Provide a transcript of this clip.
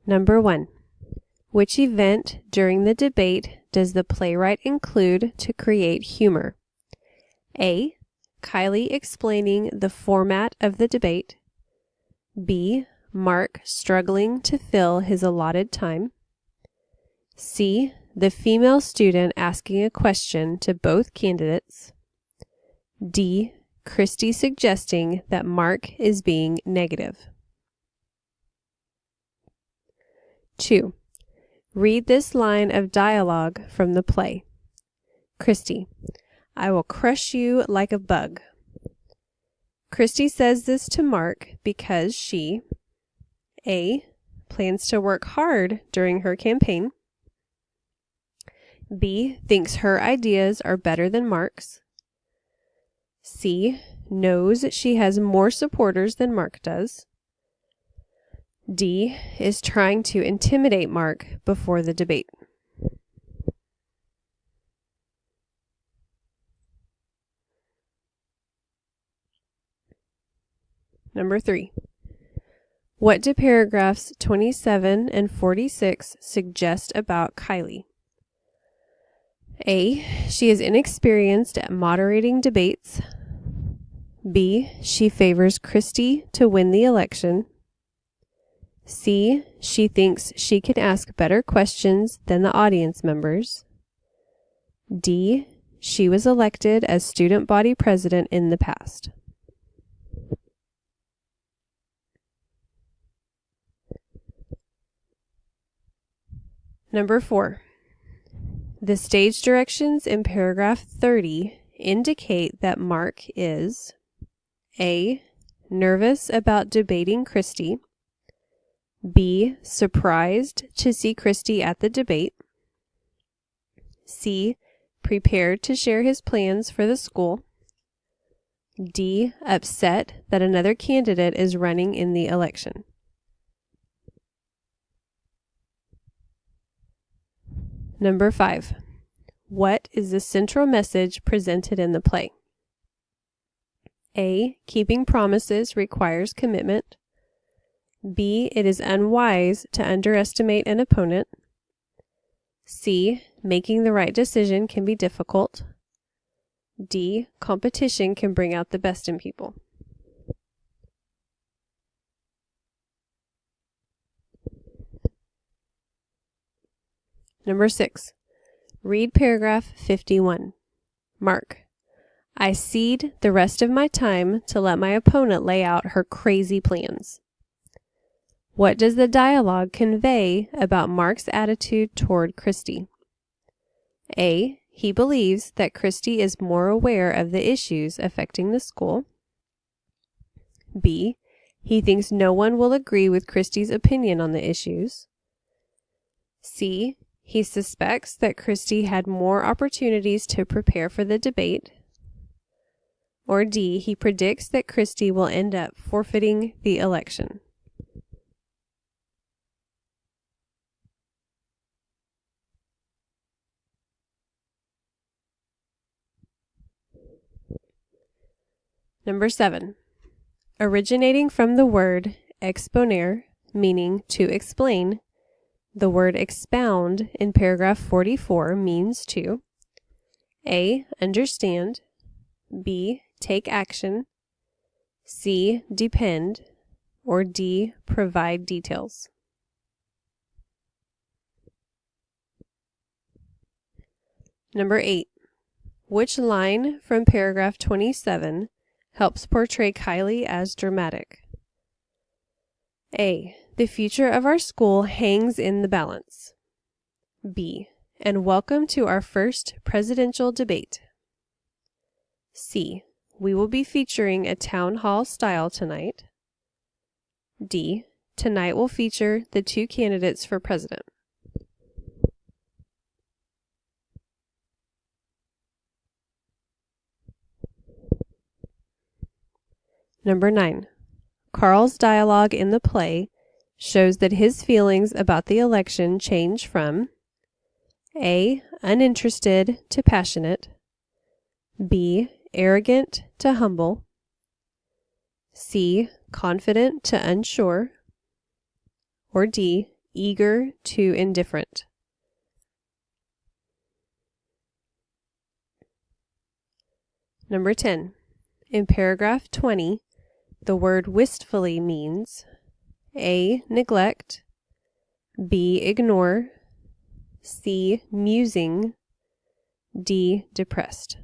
Number 1. Which event during the debate does the playwright include to create humor? A. Kylie explaining the format of the debate. B. Mark struggling to fill his allotted time. C. The female student asking a question to both candidates. D. Christy suggesting that Mark is being negative. 2. Read this line of dialogue from the play. Christy: I will crush you like a bug. Christy says this to Mark because she A. Plans to work hard during her campaign. B. Thinks her ideas are better than Mark's. C. Knows she has more supporters than Mark does. D. Is trying to intimidate Mark before the debate. Number 3. What do paragraphs 27 and 46 suggest about Kylie? A. She is inexperienced at moderating debates. B. She favors Christy to win the election. C. She thinks she can ask better questions than the audience members. D. She was elected as student body president in the past. Number 4. The stage directions in paragraph 30 indicate that Mark is A. Nervous about debating Christy. B. Surprised to see Christy at the debate. C. Prepared to share his plans for the school. D. Upset that another candidate is running in the election. Number 5. What is the central message presented in the play? A. Keeping promises requires commitment. B. It is unwise to underestimate an opponent. C. Making the right decision can be difficult. D. Competition can bring out the best in people. Number 6. Read paragraph 51. Mark: I cede the rest of my time to let my opponent lay out her crazy plans. What does the dialogue convey about Mark's attitude toward Christy? A. He believes that Christy is more aware of the issues affecting the school. B. He thinks no one will agree with Christy's opinion on the issues. C. He suspects that Christy had more opportunities to prepare for the debate. Or D. He predicts that Christy will end up forfeiting the election. Number 7. Originating from the word exponer, meaning to explain, the word expound in paragraph 44 means to A. Understand. B. Take action. C. Depend. Or D. Provide details. Number 8. Which line from paragraph 27 helps portray Kylie as dramatic? A. The future of our school hangs in the balance. B. And welcome to our first presidential debate. C. We will be featuring a town hall style tonight. D. Tonight will feature the two candidates for president. Number 9. Carl's dialogue in the play shows that his feelings about the election change from A. Uninterested to passionate. B. Arrogant to humble. C. Confident to unsure. Or D. eager to indifferent. Number 10. In paragraph 20, the word wistfully means A. Neglect, B. Ignore, C. Musing, D. Depressed.